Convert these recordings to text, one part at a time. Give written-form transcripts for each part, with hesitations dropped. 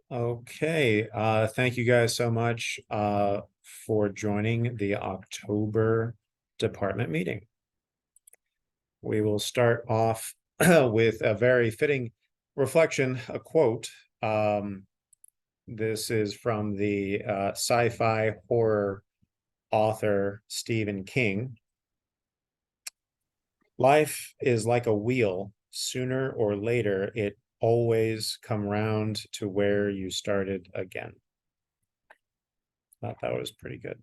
Okay, thank you guys so much for joining the October department meeting. We will start off with a very fitting reflection, a quote. This is from the sci-fi horror author Stephen King. Life is like a wheel. Sooner or later, it always come round to where you started again. Thought that was pretty good.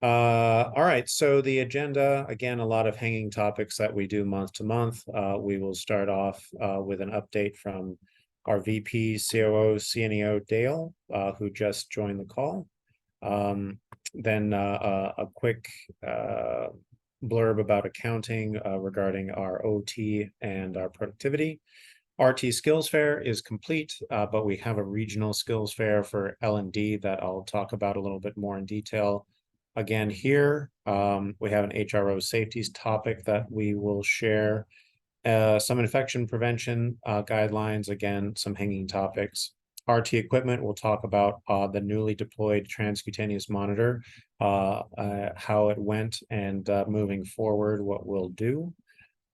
All right, so the agenda, again, a lot of hanging topics that we do month to month. We will start off with an update from our VP, COO, CNEO, Dale, who just joined the call. Then a quick blurb about accounting regarding our OT and our productivity. RT Skills Fair is complete, but we have a regional skills fair for L&D that I'll talk about a little bit more in detail. Again, here we have an HRO safeties topic that we will share. Some infection prevention guidelines, again, some hanging topics. RT equipment, we'll talk about the newly deployed transcutaneous monitor, how it went, and moving forward, what we'll do.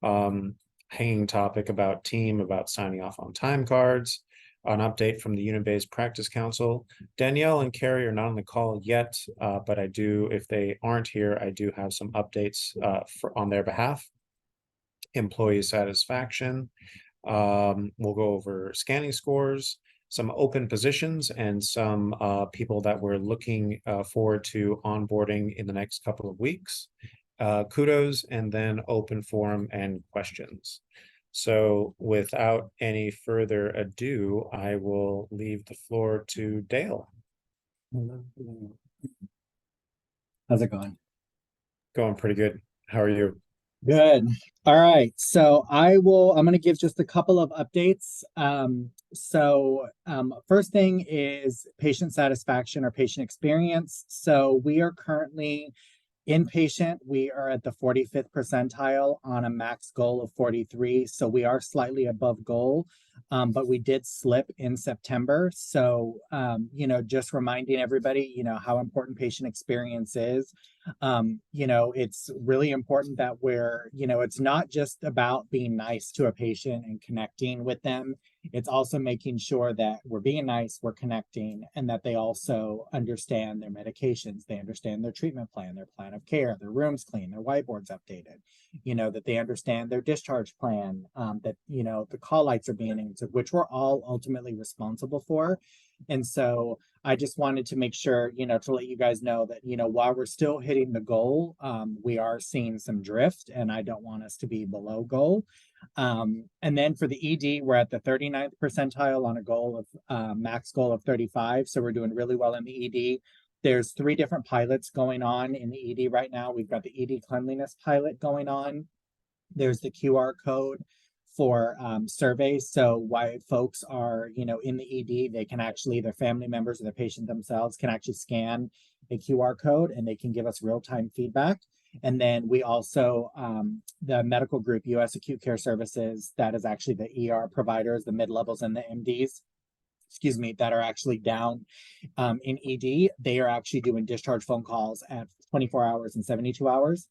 Hanging topic about team, about signing off on time cards, an update from the Unibase Practice Council. Danielle and Carrie are not on the call yet, but I do, if they aren't here, I do have some updates on their behalf. Employee satisfaction. We'll go over scanning scores, some open positions, and some people that we're looking forward to onboarding in the next couple of weeks. Kudos, and then open forum and questions. So without any further ado, I will leave the floor to Dale. How's it going? Going pretty good. How are you? Good. All right. So I'm going to give just a couple of updates. First thing is patient satisfaction or patient experience. So we are currently inpatient, we are at the 45th percentile on a max goal of 43. So we are slightly above goal, but we did slip in September. So, just reminding everybody, how important patient experience is. It's really important that it's not just about being nice to a patient and connecting with them. It's also making sure that we're being nice, we're connecting, and that they also understand their medications, they understand their treatment plan, their plan of care, their rooms clean, their whiteboards updated, that they understand their discharge plan, that, the call lights are being answered, which we're all ultimately responsible for. And so I just wanted to make sure, to let you guys know that, while we're still hitting the goal, we are seeing some drift, and I don't want us to be below goal. And then for the ED, we're at the 39th percentile on a goal of max goal of 35. So we're doing really well in the ED. There's 3 different pilots going on in the ED right now. We've got the ED cleanliness pilot going on. There's the QR code for surveys. So why folks are, in the ED, they can actually, their family members or the patient themselves can actually scan a QR code and they can give us real-time feedback. And then we also, the medical group, US Acute Care Services, that is actually the ER providers, the mid-levels and the MDs, that are actually down in ED. They are actually doing discharge phone calls at 24 hours and 72 hours.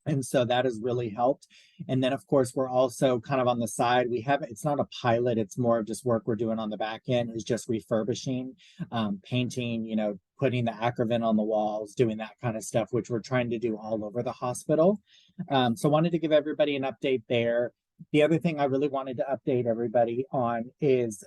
And so that has really helped. And then, of course, we're also kind of on the side. It's not a pilot, it's more of just work we're doing on the back end, is just refurbishing, painting, putting the Acrovin on the walls, doing that kind of stuff, which we're trying to do all over the hospital. So wanted to give everybody an update there. The other thing I really wanted to update everybody on is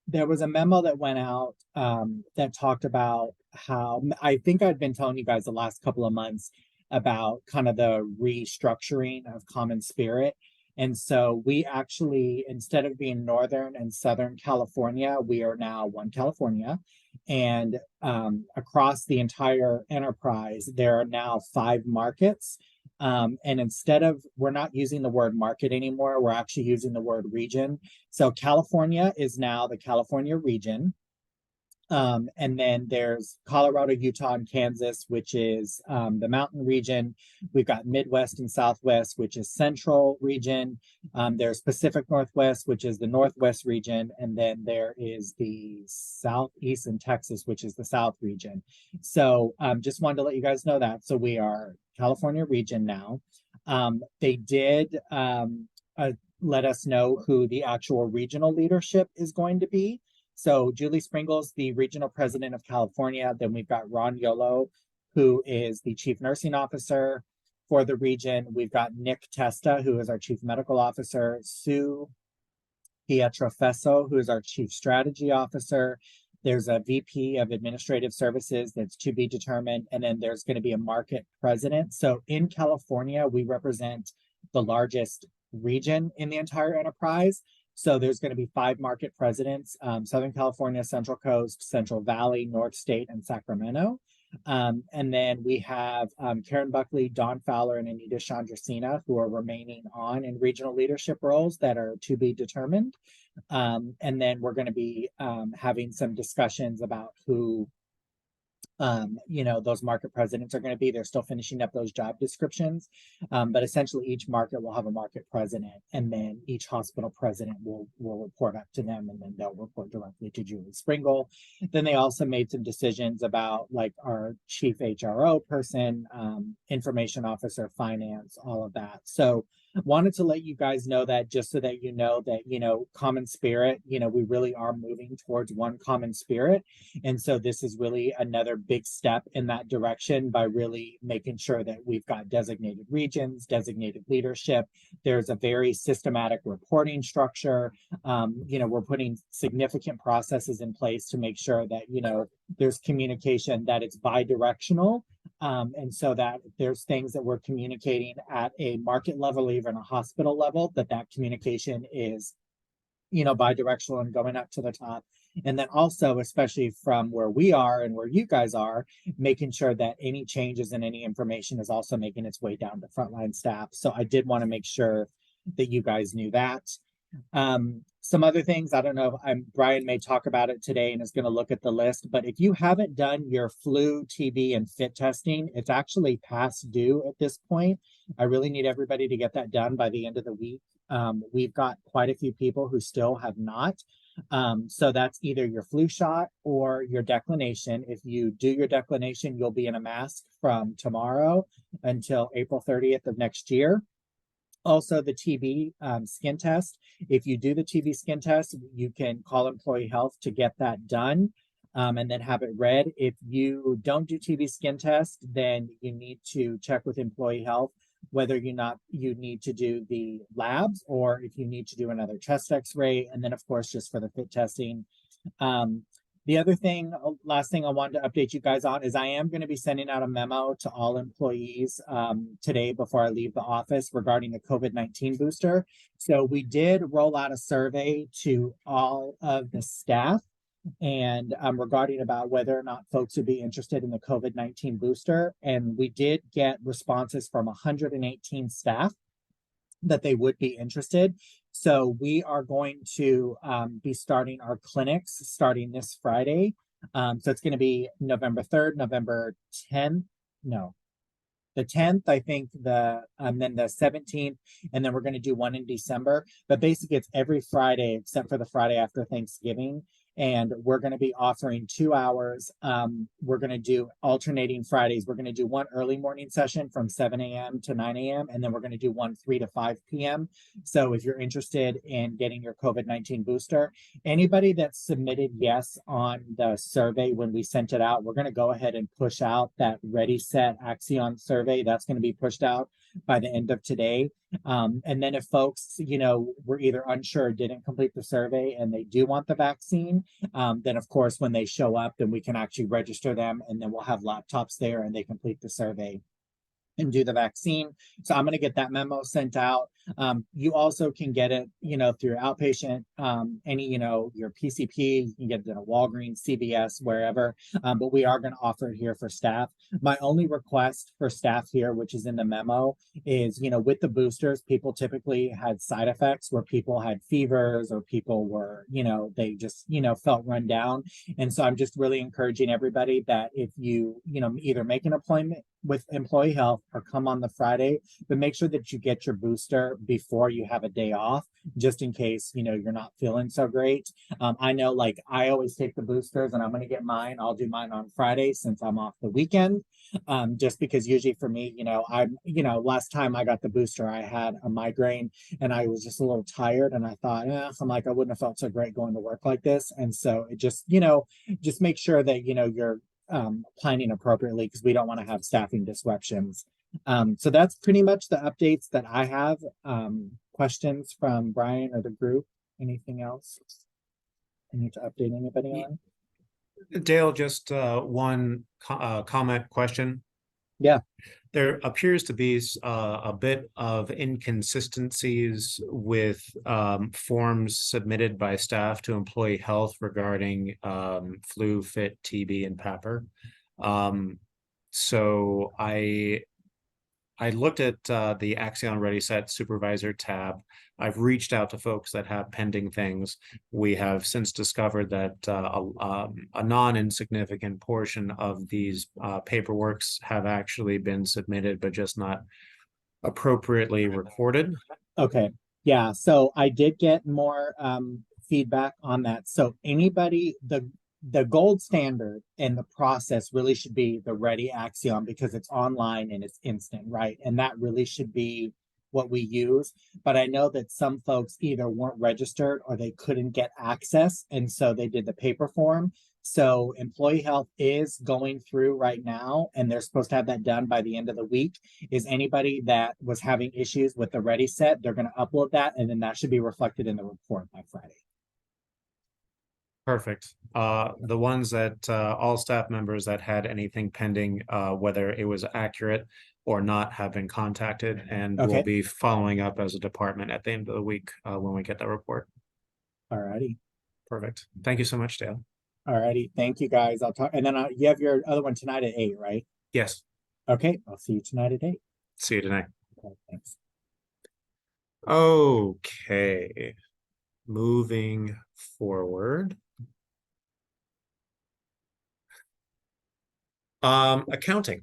there was a memo that went out that talked about how, I think I'd been telling you guys the last couple of months about kind of the restructuring of CommonSpirit. And so we actually, instead of being Northern and Southern California, we are now One California. And across the entire enterprise, there are now 5 markets. And we're not using the word market anymore, we're actually using the word region. So California is now the California region. And then there's Colorado, Utah, and Kansas, which is the mountain region. We've got Midwest and Southwest, which is central region. There's Pacific Northwest, which is the Northwest region. And then there is the Southeast and Texas, which is the South region. So just wanted to let you guys know that. So we are California region now. They did let us know who the actual regional leadership is going to be. So Julie Springle's the regional president of California. Then we've got Ron Yolo, who is the chief nursing officer for the region. We've got Nick Testa, who is our chief medical officer. Sue Pietrofesso, who is our chief strategy officer. There's a VP of administrative services that's to be determined. And then there's going to be a market president. So in California, we represent the largest region in the entire enterprise. So there's going to be 5 market presidents: Southern California, Central Coast, Central Valley, North State, and Sacramento. And then we have Karen Buckley, Dawn Fowler, and Anita Chandrasena, who are remaining on in regional leadership roles that are to be determined. And then we're going to be having some discussions about who those market presidents are going to be. They're still finishing up those job descriptions, but essentially each market will have a market president, and then each hospital president will report up to them, and then they'll report directly to Julie Springle. Then they also made some decisions about like our chief HRO person, information officer, finance, all of that. So wanted to let you guys know that, just so that that common spirit, we really are moving towards one common spirit. And so this is really another big step in that direction by really making sure that we've got designated regions, designated leadership. There's a very systematic reporting structure. We're putting significant processes in place to make sure that, there's communication, that it's bi-directional. And so that there's things that we're communicating at a market level, even a hospital level, that communication is, bi-directional and going up to the top. And then also, especially from where we are and where you guys are, making sure that any changes in any information is also making its way down to frontline staff. So I did want to make sure that you guys knew that. Some other things, I don't know, Brian may talk about it today and is going to look at the list, but if you haven't done your flu, TB, and fit testing, it's actually past due at this point. I really need everybody to get that done by the end of the week. We've got quite a few people who still have not. So that's either your flu shot or your declination. If you do your declination, you'll be in a mask from tomorrow until April 30th of next year. Also, the TB skin test. If you do the TB skin test, you can call Employee Health to get that done and then have it read. If you don't do TB skin test, then you need to check with Employee Health whether you need to do the labs or if you need to do another chest x-ray. And then, of course, just for the fit testing. The other thing, last thing I wanted to update you guys on is I am going to be sending out a memo to all employees today before I leave the office regarding the COVID-19 booster. So we did roll out a survey to all of the staff and regarding about whether or not folks would be interested in the COVID-19 booster. And we did get responses from 118 staff that they would be interested. So we are going to be starting our clinics starting this Friday. So it's going to be November 3rd, November 10th. No, the 10th, I think, then the 17th, and then we're going to do one in December. But basically, it's every Friday except for the Friday after Thanksgiving. And we're going to be offering 2 hours. We're going to do alternating Fridays. We're going to do one early morning session from 7 a.m. to 9 a.m. And then we're going to do one 3 to 5 p.m. So if you're interested in getting your COVID-19 booster, anybody that submitted yes on the survey when we sent it out, we're going to go ahead and push out that Ready, Set, Axion survey. That's going to be pushed out by the end of today. And then if folks, were either unsure, didn't complete the survey and they do want the vaccine, then of course, when they show up, then we can actually register them and then we'll have laptops there and they complete the survey and do the vaccine. So I'm going to get that memo sent out. You also can get it, through outpatient, any, your PCP, you can get it in a Walgreens, CVS, wherever. But we are going to offer it here for staff. My only request for staff here, which is in the memo, is, with the boosters, people typically had side effects where people had fevers or people were, they just, felt run down. And so I'm just really encouraging everybody that if you, either make an appointment with employee health or come on the Friday, but make sure that you get your booster before you have a day off, just in case, you're not feeling so great. I know, like, I always take the boosters and I'm going to get mine. I'll do mine on Friday since I'm off the weekend. Just because usually for me, last time I got the booster, I had a migraine and I was just a little tired. And I thought, I'm like, I wouldn't have felt so great going to work like this. And so it just, just make sure that, you're planning appropriately because we don't want to have staffing disruptions. So that's pretty much the updates that I have. Questions from Brian or the group? Anything else I need to update anybody on? Dale, just one comment question. Yeah. There appears to be a bit of inconsistencies with forms submitted by staff to employee health regarding flu, fit, TB, and PAPR. So I looked at the Axion Ready Set Supervisor tab. I've reached out to folks that have pending things. We have since discovered that a non-insignificant portion of these paperworks have actually been submitted, but just not appropriately recorded. Okay. Yeah. So I did get more feedback on that. So anybody, the gold standard and the process really should be the Ready Axion because it's online and it's instant, right? And that really should be what we use. But I know that some folks either weren't registered or they couldn't get access. And so they did the paper form. So employee health is going through right now, and they're supposed to have that done by the end of the week. Is anybody that was having issues with the Ready Set, they're going to upload that, and then that should be reflected in the report by Friday. Perfect. The ones that all staff members that had anything pending, whether it was accurate or not, have been contacted, and Okay. we'll be following up as a department at the end of the week when we get that report. All righty. Perfect. Thank you so much, Dale. All righty. Thank you, guys. I'll talk. And then you have your other one tonight at 8, right? Yes. Okay. I'll see you tonight at 8. See you tonight. Okay, thanks. Okay. Moving forward. Accounting.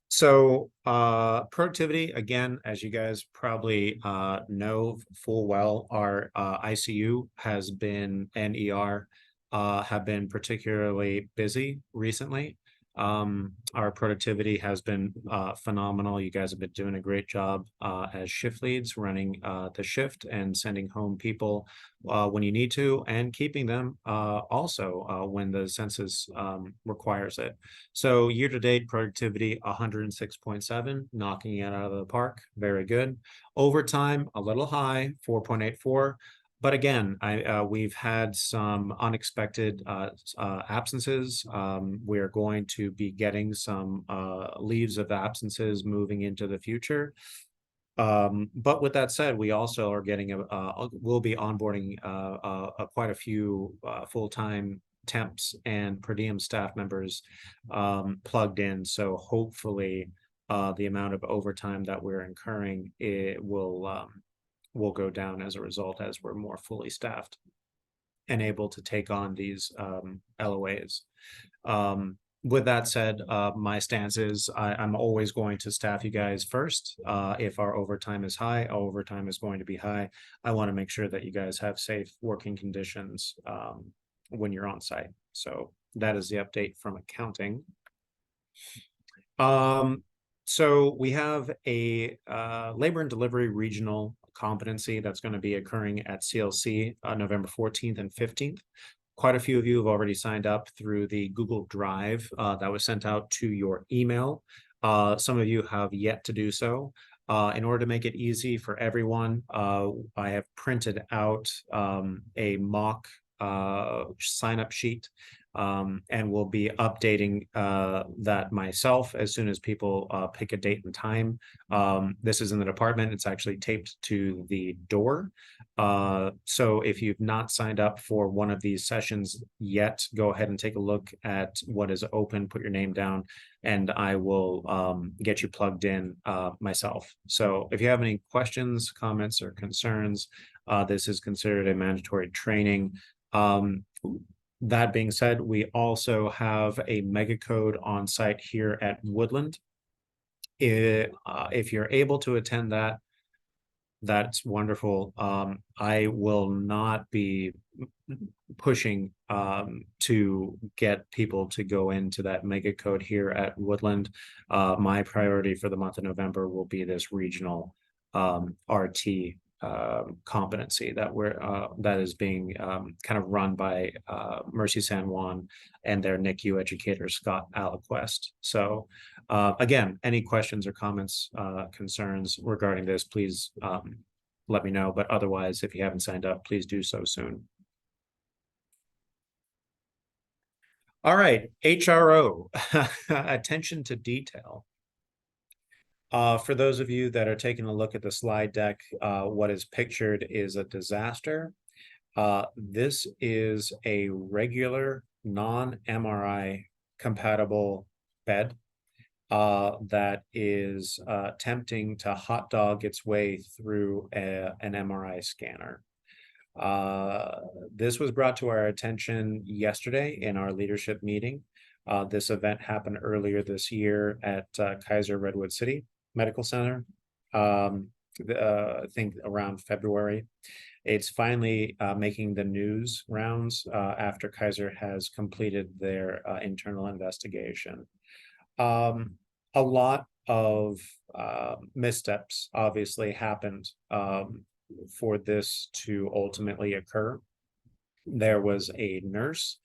So productivity, again, as you guys probably know full well, our ICU has been and ER have been particularly busy recently. Our productivity has been phenomenal. You guys have been doing a great job as shift leads, running the shift and sending home people when you need to, and keeping them also when the census requires it. So year-to-date productivity 106.7, knocking it out of the park. Very good. Overtime a little high, 4.84. But again, we've had some unexpected absences. We're going to be getting some leaves of absences moving into the future. But with that said, we also are getting we'll be onboarding quite a few full-time temps and per diem staff members plugged in. So hopefully the amount of overtime that we're incurring, it will go down as a result, as we're more fully staffed and able to take on these LOAs. With that said, my stance is I'm always going to staff you guys first. If our overtime is high, our overtime is going to be high. I want to make sure that you guys have safe working conditions when you're on site. So that is the update from accounting. So we have a labor and delivery regional competency that's going to be occurring at CLC November 14th and 15th. Quite a few of you have already signed up through the Google Drive that was sent out to your email. Some of you have yet to do so. In order to make it easy for everyone, I have printed out a mock sign-up sheet And we'll be updating that myself as soon as people pick a date and time. This is in the department. It's actually taped to the door. So if you've not signed up for one of these sessions yet, go ahead and take a look at what is open, put your name down, and I will get you plugged in myself. So if you have any questions, comments, or concerns, this is considered a mandatory training. That being said, we also have a mega code on site here at Woodland. If you're able to attend that, that's wonderful. I will not be pushing to get people to go into that mega code here at Woodland. My priority for the month of November will be this regional RT competency that is being kind of run by Mercy San Juan and their NICU educator Scott Aliquest. So again, any questions or comments, concerns regarding this, please let me know. But otherwise, if you haven't signed up, please do so soon. All right, HRO, attention to detail. For those of you that are taking a look at the slide deck, what is pictured is a disaster. This is a regular non-MRI compatible bed that is attempting to hot dog its way through an MRI scanner. This was brought to our attention yesterday in our leadership meeting. This event happened earlier this year at Kaiser Redwood City Medical Center, I think around February. It's finally making the news rounds after Kaiser has completed their internal investigation. A lot of missteps obviously happened for this to ultimately occur. There was a nurse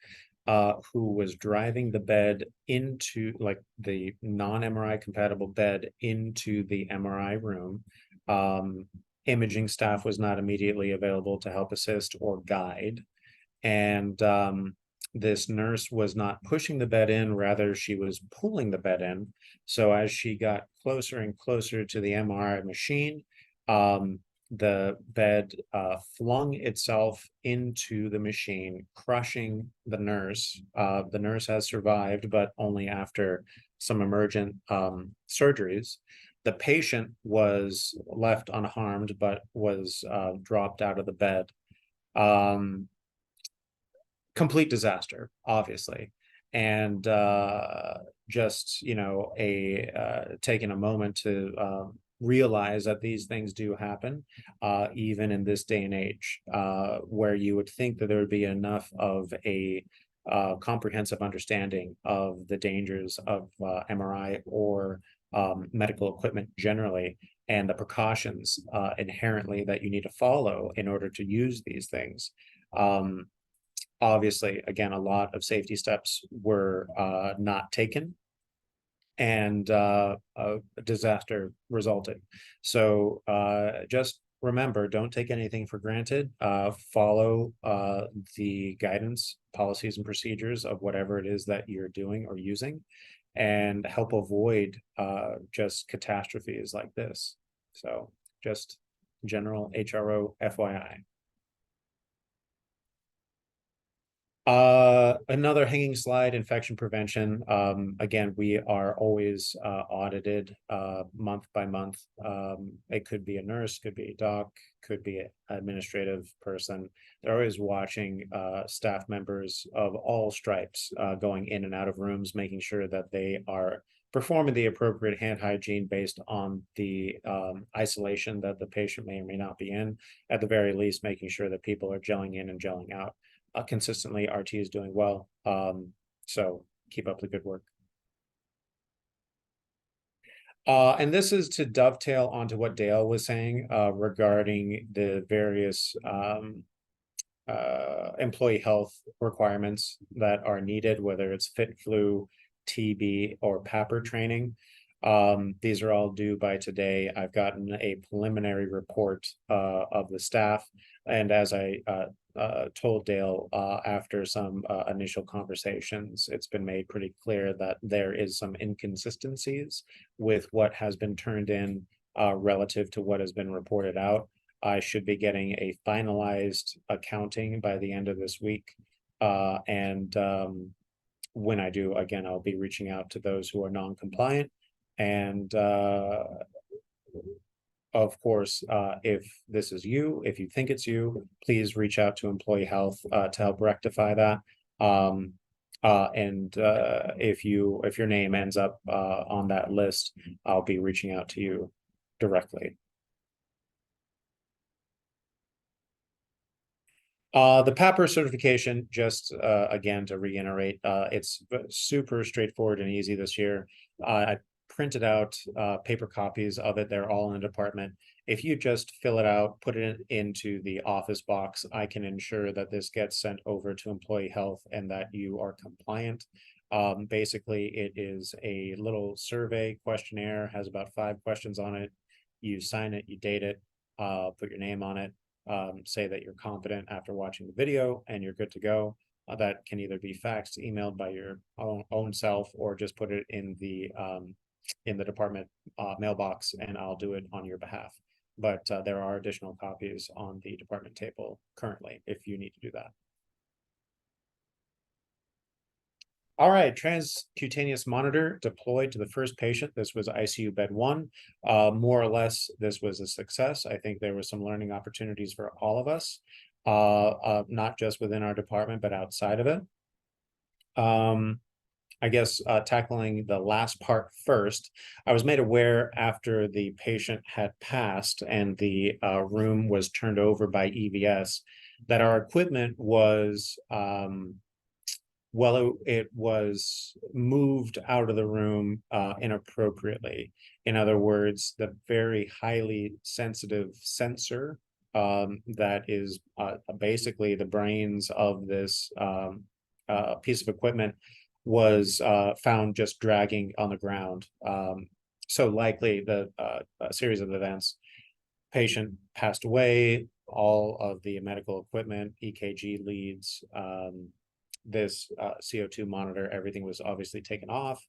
who was driving the bed into, like, the non-MRI compatible bed into the MRI room. Imaging staff was not immediately available to help assist or guide. And this nurse was not pushing the bed in, rather she was pulling the bed in. So as she got closer and closer to the MRI machine, the bed flung itself into the machine, crushing the nurse. The nurse has survived, but only after some emergent surgeries. The patient was left unharmed, but was dropped out of the bed. Complete disaster, obviously. And just, taking a moment to realize that these things do happen, even in this day and age, where you would think that there would be enough of a comprehensive understanding of the dangers of MRI or medical equipment generally, and the precautions inherently that you need to follow in order to use these things. Obviously, again, a lot of safety steps were not taken, and a disaster resulted. So just remember, don't take anything for granted. Follow the guidance, policies, and procedures of whatever it is that you're doing or using, and help avoid just catastrophes like this. So just general HRO FYI. Another hanging slide, infection prevention. Again, we are always audited month by month. It could be a nurse, could be a doc, could be an administrative person. They're always watching staff members of all stripes going in and out of rooms, making sure that they are performing the appropriate hand hygiene based on the isolation that the patient may or may not be in. At the very least, making sure that people are gelling in and gelling out consistently. RT is doing well. So keep up the good work. And this is to dovetail onto what Dale was saying regarding the various employee health requirements that are needed, whether it's fit flu, TB, or PAPR training. These are all due by today. I've gotten a preliminary report of the staff, and as I told Dale after some initial conversations, it's been made pretty clear that there is some inconsistencies with what has been turned in relative to what has been reported out. I should be getting a finalized accounting by the end of this week. And when I do, again, I'll be reaching out to those who are non-compliant. And of course, if this is you, if you think it's you, please reach out to Employee Health to help rectify that. If your name ends up on that list, I'll be reaching out to you directly. The PAPR certification, just again to reiterate, it's super straightforward and easy this year. I printed out paper copies of it. They're all in the department. If you just fill it out, put it into the office box, I can ensure that this gets sent over to Employee Health and that you are compliant. Basically, it is a little survey questionnaire, has about 5 questions on it. You sign it, you date it, put your name on it. Say that you're competent after watching the video and you're good to go. That can either be faxed, emailed by your own self, or just put it in the department mailbox, and I'll do it on your behalf. But there are additional copies on the department table currently if you need to do that. All right, transcutaneous monitor deployed to the first patient. This was ICU bed 1. More or less, this was a success. I think there were some learning opportunities for all of us, not just within our department, but outside of it. I guess tackling the last part first, I was made aware after the patient had passed and the room was turned over by EVS that our equipment was it was moved out of the room inappropriately. In other words, the very highly sensitive sensor that is basically the brains of this piece of equipment was found just dragging on the ground. So likely a series of events. Patient passed away, all of the medical equipment, EKG leads, this CO2 monitor, everything was obviously taken off.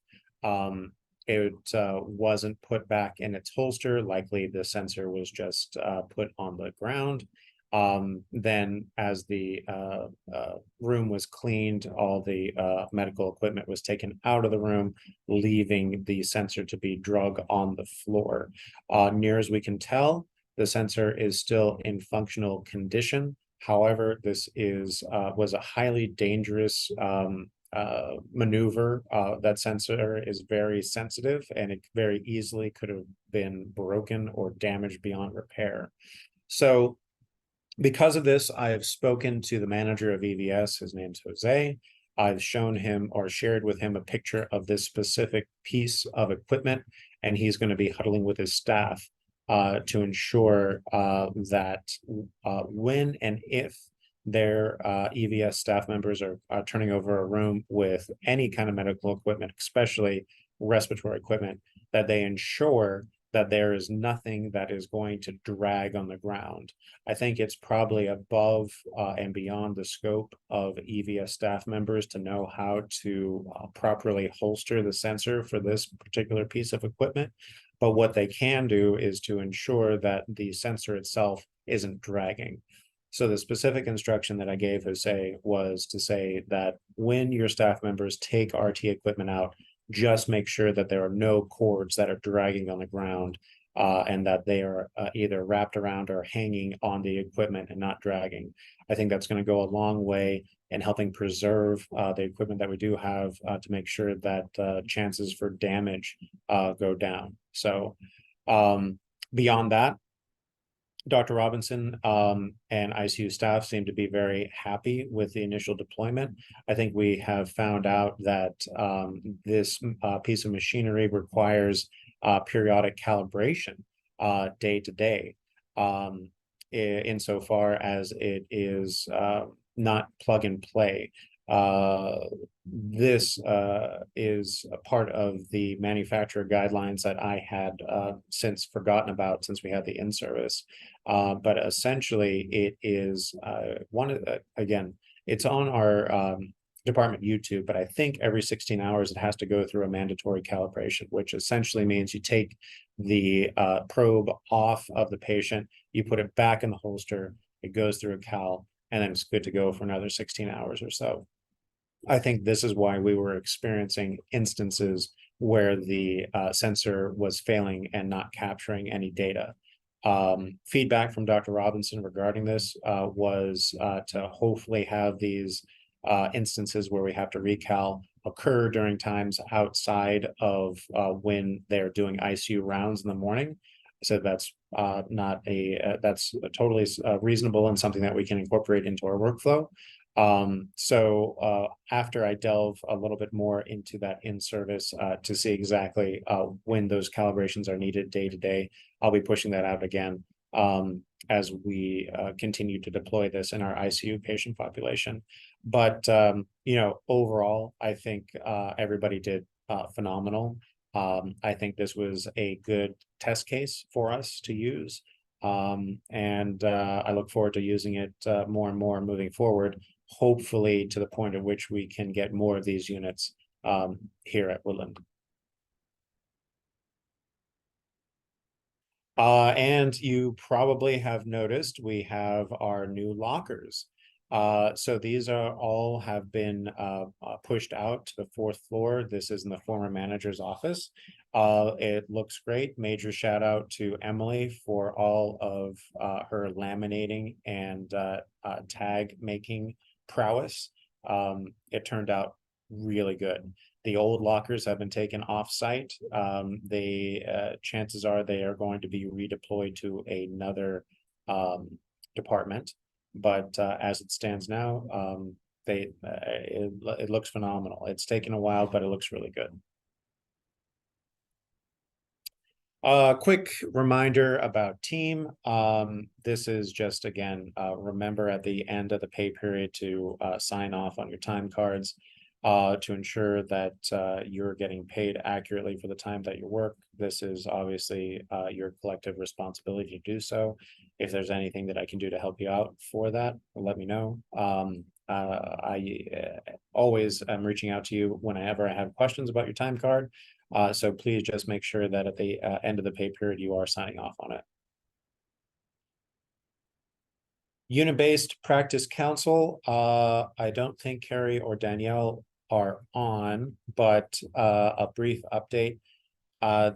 It wasn't put back in its holster. Likely the sensor was just put on the ground. Then as the room was cleaned, all the medical equipment was taken out of the room, leaving the sensor to be drug on the floor. Near as we can tell, the sensor is still in functional condition. However, this was a highly dangerous maneuver. That sensor is very sensitive and it very easily could have been broken or damaged beyond repair. So because of this, I have spoken to the manager of EVS. His name's Jose. I've shown him or shared with him a picture of this specific piece of equipment, and he's going to be huddling with his staff to ensure that when and if their EVS staff members are turning over a room with any kind of medical equipment, especially respiratory equipment, that they ensure that there is nothing that is going to drag on the ground. I think it's probably above and beyond the scope of EVS staff members to know how to properly holster the sensor for this particular piece of equipment. But what they can do is to ensure that the sensor itself isn't dragging. So the specific instruction that I gave Jose was to say that when your staff members take RT equipment out, just make sure that there are no cords that are dragging on the ground and that they are either wrapped around or hanging on the equipment and not dragging. I think that's going to go a long way in helping preserve the equipment that we do have to make sure that chances for damage go down. So beyond that, Dr. Robinson and ICU staff seem to be very happy with the initial deployment. I think we have found out that this piece of machinery requires periodic calibration day to day, insofar as it is not plug and play. This is a part of the manufacturer guidelines that I had since forgotten about since we had the in-service. But essentially it is again, it's on our department YouTube, but I think every 16 hours it has to go through a mandatory calibration, which essentially means you take the probe off of the patient, you put it back in the holster, it goes through a cal, and then it's good to go for another 16 hours or so. I think this is why we were experiencing instances where the sensor was failing and not capturing any data. Feedback from Dr. Robinson regarding this was to hopefully have these instances where we have to recal occur during times outside of when they're doing ICU rounds in the morning. So that's not a that's totally reasonable and something that we can incorporate into our workflow. So after I delve a little bit more into that in-service to see exactly when those calibrations are needed day to day, I'll be pushing that out again as we continue to deploy this in our ICU patient population. But you know, overall, I think everybody did phenomenal. I think this was a good test case for us to use. And I look forward to using it more and more moving forward, hopefully to the point at which we can get more of these units here at Woodland. And you probably have noticed we have our new lockers. So these are all have been pushed out to the 4th floor. This is in the former manager's office. It looks great. Major shout out to Emily for all of her laminating and tag making prowess. It turned out really good. The old lockers have been taken off site. Chances are they are going to be redeployed to another department. But as it stands now, it looks phenomenal. It's taken a while, but it looks really good. Quick reminder about team. This is just, again, remember at the end of the pay period to sign off on your time cards to ensure that you're getting paid accurately for the time that you work. This is obviously your collective responsibility to do so. If there's anything that I can do to help you out for that, let me know. I always am reaching out to you whenever I have questions about your time card. So please just make sure that at the end of the pay period, you are signing off on it. Unit-based practice council. I don't think Carrie or Danielle are on, but a brief update.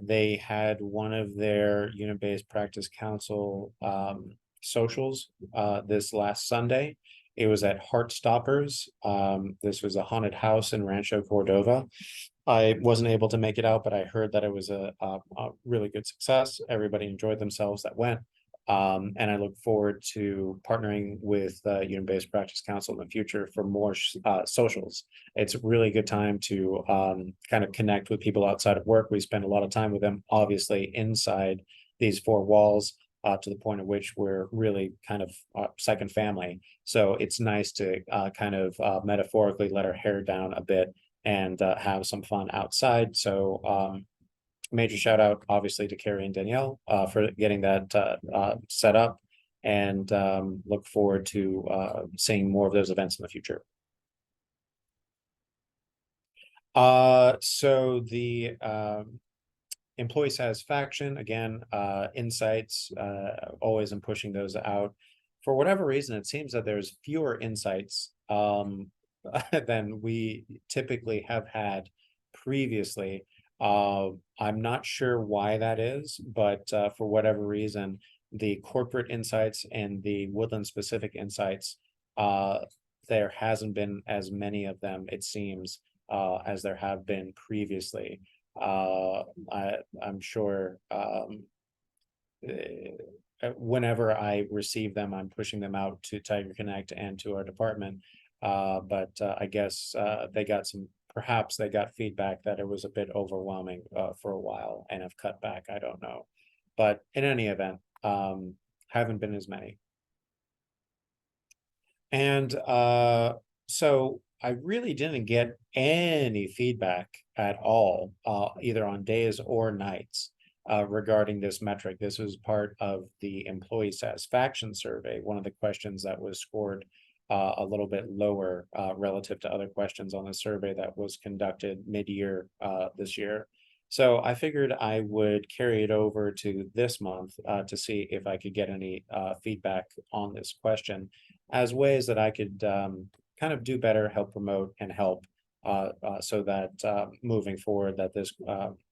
They had one of their unit-based practice council socials this last Sunday. It was at Heartstoppers. This was a haunted house in Rancho Cordova. I wasn't able to make it out, but I heard that it was a really good success. Everybody enjoyed themselves that went. And I look forward to partnering with Unit-Based Practice Council in the future for more socials. It's a really good time to kind of connect with people outside of work. We spend a lot of time with them, obviously, inside these 4 walls to the point at which we're really kind of second family. So it's nice to kind of metaphorically let our hair down a bit and have some fun outside. So major shout out obviously to Carrie and Danielle for getting that set up, and look forward to seeing more of those events in the future. So the employee satisfaction, again, insights, always am pushing those out. For whatever reason, it seems that there's fewer insights than we typically have had previously. I'm not sure why that is, but for whatever reason, the corporate insights and the Woodland specific insights, there hasn't been as many of them, it seems, as there have been previously. I'm sure whenever I receive them, I'm pushing them out to Tiger Connect and to our department. But I guess perhaps they got feedback that it was a bit overwhelming for a while and have cut back. I don't know. But in any event, haven't been as many. And so I really didn't get any feedback at all, either on days or nights, regarding this metric. This was part of the employee satisfaction survey, one of the questions that was scored a little bit lower relative to other questions on the survey that was conducted mid-year this year. So I figured I would carry it over to this month to see if I could get any feedback on this question as ways that I could kind of do better, help promote and help so that moving forward that this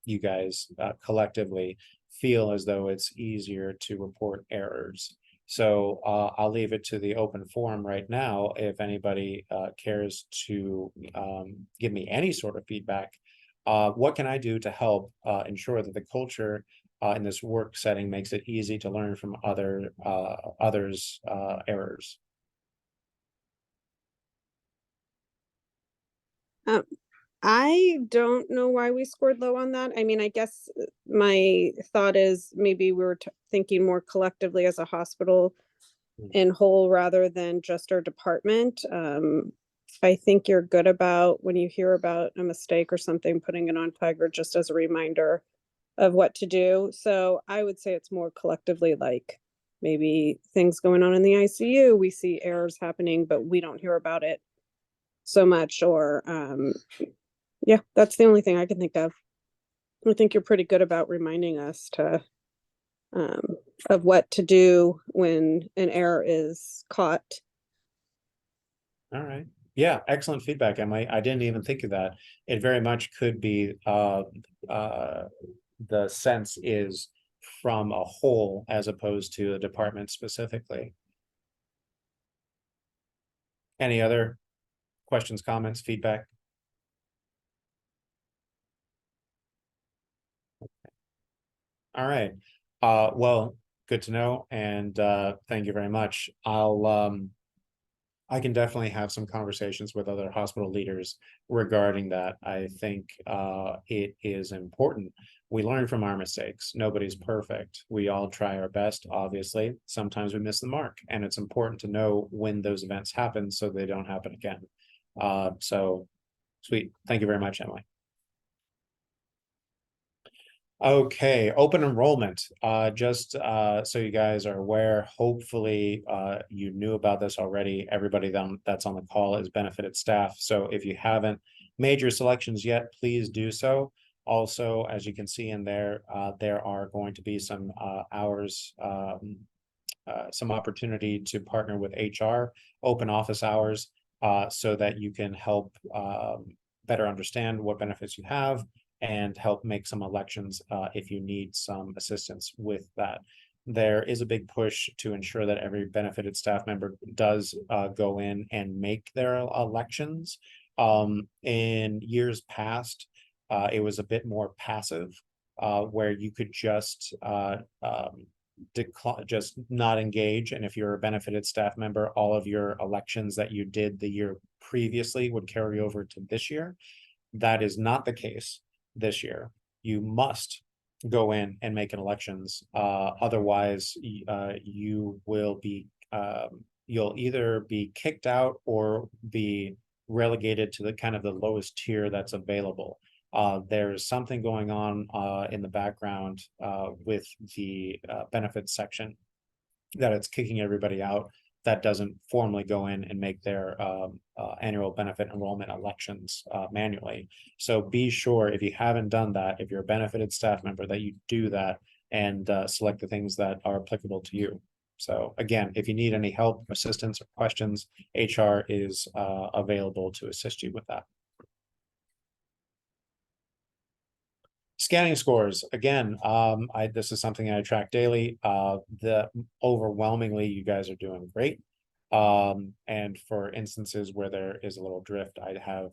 you guys collectively feel as though it's easier to report errors. So I'll leave it to the open forum right now. If anybody cares to give me any sort of feedback, what can I do to help ensure that the culture in this work setting makes it easy to learn from others' errors? I don't know why we scored low on that. I mean, I guess my thought is maybe we were thinking more collectively as a hospital in whole rather than just our department. I think you're good about when you hear about a mistake or something, putting it on Tiger just as a reminder of what to do. So I would say it's more collectively, like maybe things going on in the ICU, we see errors happening, but we don't hear about it so much. Or yeah, that's the only thing I can think of. I think you're pretty good about reminding us to of what to do when an error is caught. All right. Yeah, excellent feedback, Emily. I didn't even think of that. It very much could be the sense is from a whole as opposed to a department specifically. Any other questions, comments, feedback? All right. Well, good to know, and thank you very much. I can definitely have some conversations with other hospital leaders regarding that. I think it is important. We learn from our mistakes. Nobody's perfect. We all try our best, obviously. Sometimes we miss the mark, and it's important to know when those events happen so they don't happen again. So sweet. Thank you very much, Emily. Okay, open enrollment. Just so you guys are aware, hopefully you knew about this already. Everybody that's on the call is benefited staff. So if you haven't made your selections yet, please do so. Also, as you can see in there, there are going to be some hours, some opportunity to partner with HR, open office hours, so that you can help better understand what benefits you have and help make some elections if you need some assistance with that. There is a big push to ensure that every benefited staff member does go in and make their elections. In years past, it was a bit more passive, where you could just just not engage. And if you're a benefited staff member, all of your elections that you did the year previously would carry over to this year. That is not the case this year. You must go in and make an elections. Otherwise, you will be you'll either be kicked out or be relegated to the kind of the lowest tier that's available. There's something going on in the background with the benefits section that it's kicking everybody out that doesn't formally go in and make their annual benefit enrollment elections manually. So be sure, if you haven't done that, if you're a benefited staff member, that you do that and select the things that are applicable to you. So again, if you need any help, assistance, or questions, HR is available to assist you with that. Scanning scores, again, this is something I track daily. Overwhelmingly, you guys are doing great. And for instances where there is a little drift, I'd have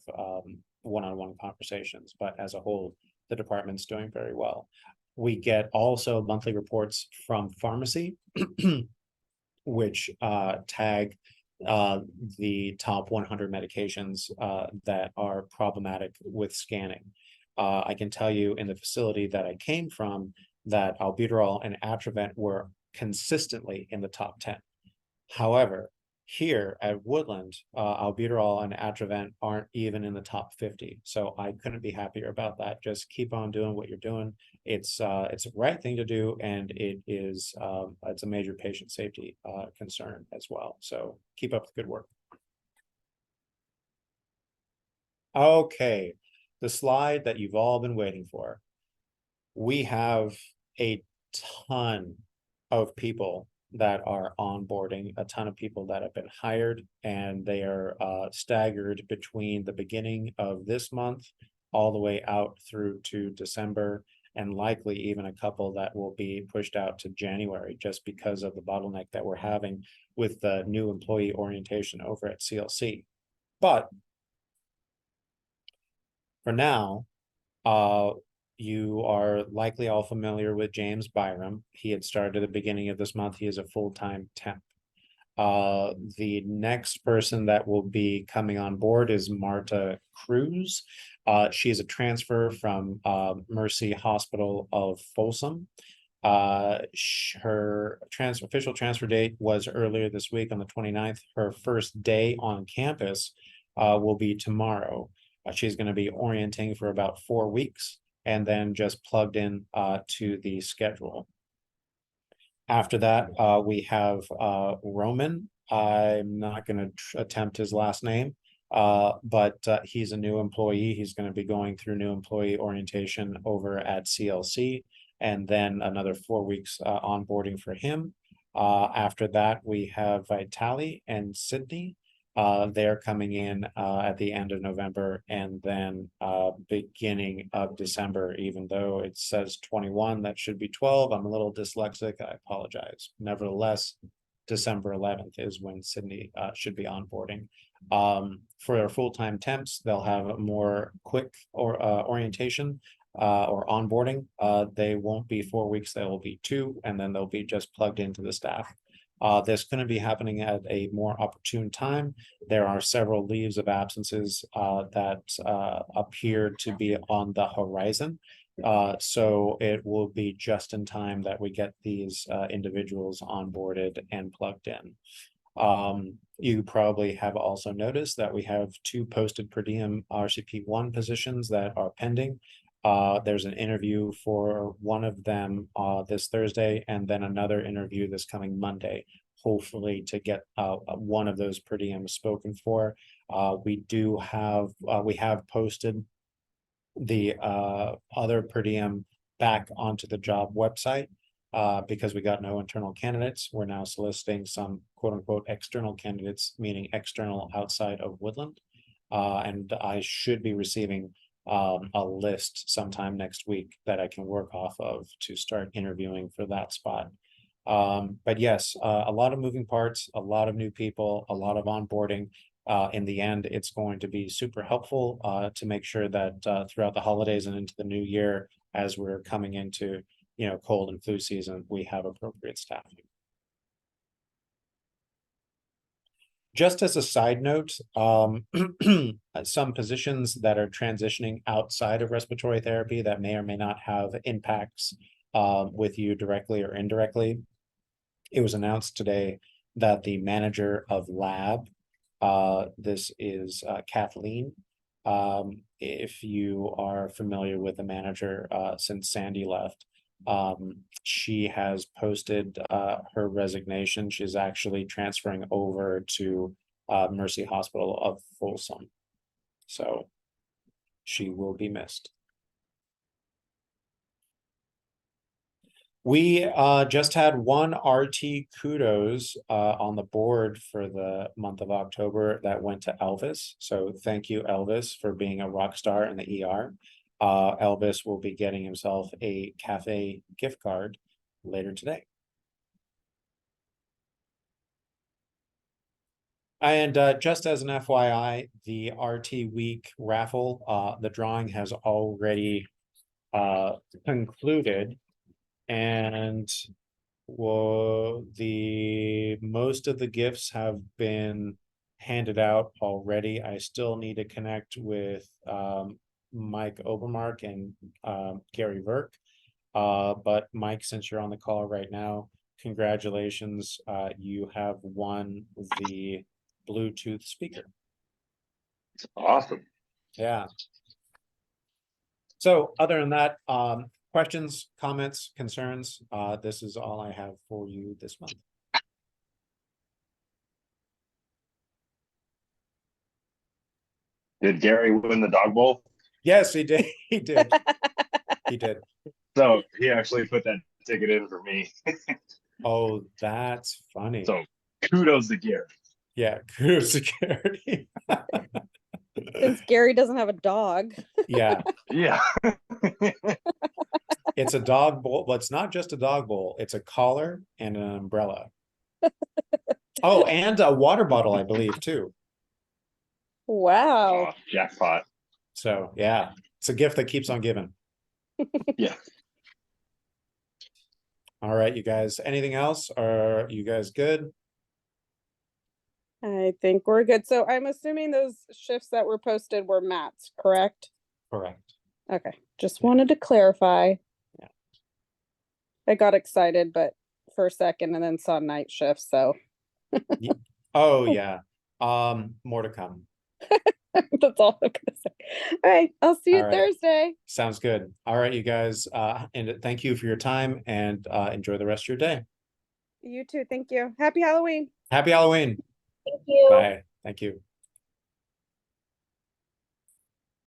one-on-one conversations, but as a whole, the department's doing very well. We get also monthly reports from pharmacy, which tag the top 100 medications that are problematic with scanning. I can tell you in the facility that I came from that albuterol and Atrovent were consistently in the top 10. However, Here at Woodland, albuterol and Atrovent aren't even in the top 50. So I couldn't be happier about that. Just keep on doing what you're doing. It's the right thing to do, and it's a major patient safety concern as well. So keep up the good work. Okay, the slide that you've all been waiting for. We have a ton of people that are onboarding, a ton of people that have been hired, and they are staggered between the beginning of this month all the way out through to December, and likely even a couple that will be pushed out to January just because of the bottleneck that we're having with the new employee orientation over at CLC. But for now, you are likely all familiar with James Byram. He had started at the beginning of this month. He is a full-time temp. The next person that will be coming on board is Marta Cruz. She is a transfer from Mercy Hospital of Folsom. Her official transfer date was earlier this week on the 29th. Her first day on campus will be tomorrow. She's going to be orienting for about 4 weeks and then just plugged in to the schedule. After that, we have Roman. I'm not going to attempt his last name, but he's a new employee. He's going to be going through new employee orientation over at CLC, and then another 4 weeks onboarding for him. After that, we have Vitali and Sydney. They're coming in at the end of November, and then beginning of December, even though it says 21, that should be 12. I'm a little dyslexic, I apologize. Nevertheless, December 11th is when Sydney should be onboarding. For our full-time temps, they'll have a more quick orientation or onboarding. They won't be 4 weeks, they will be 2, and then they'll be just plugged into the staff. This going to be happening at a more opportune time. There are several leaves of absences that appear to be on the horizon. So it will be just in time that we get these individuals onboarded and plugged in. You probably have also noticed that we have 2 posted per diem RCP1 positions that are pending. There's an interview for one of them this Thursday, and then another interview this coming Monday, hopefully to get one of those per diems spoken for. We have posted the other per diem back onto the job website because we got no internal candidates. We're now soliciting some quote unquote external candidates, meaning external outside of Woodland. And I should be receiving a list sometime next week that I can work off of to start interviewing for that spot. But yes, a lot of moving parts, a lot of new people, a lot of onboarding. In the end, it's going to be super helpful to make sure that throughout the holidays and into the new year, as we're coming into, cold and flu season, we have appropriate staffing. Just as a side note, some positions that are transitioning outside of respiratory therapy that may or may not have impacts with you directly or indirectly. It was announced today that the manager of lab, this is Kathleen. If you are familiar with the manager since Sandy left, she has posted her resignation. She's actually transferring over to Mercy Hospital of Folsom. So she will be missed. We just had one RT kudos on the board for the month of October that went to Elvis. So thank you, Elvis, for being a rock star in the ER. Elvis will be getting himself a cafe gift card later today. And just as an FYI, the RT Week raffle, the drawing has already concluded, and most of the gifts have been handed out already. I still need to connect with Mike Obermark and Gary Verk. But Mike, since you're on the call right now, congratulations. You have won the Bluetooth speaker. It's awesome. Yeah. So other than that, questions, comments, concerns, this is all I have for you this month. Did Gary win the dog bowl? Yes, he did. He did. He did. So he actually put that ticket in for me. Oh, that's funny. So kudos to Gary. Yeah, kudos security. Since Gary doesn't have a dog. Yeah, Yeah. it's a dog bowl. Well, it's not just a dog bowl. It's a collar and an umbrella. Oh, and a water bottle, I believe, too. Wow. Oh, jackpot. So yeah, it's a gift that keeps on giving. Yeah. All right, you guys, anything else? Are you guys good? I think we're good. So I'm assuming those shifts that were posted were Matt's, correct? Correct. Okay, just wanted to clarify. Yeah. I got excited, but for a second and then saw night shifts, so Oh, yeah. More to come. that's all I'm gonna say. All right, I'll see you All right. Thursday. Sounds good. All right, you guys, and thank you for your time and enjoy the rest of your day. You too, thank you. Happy Halloween. Happy Halloween. Thank you. Bye. Thank you.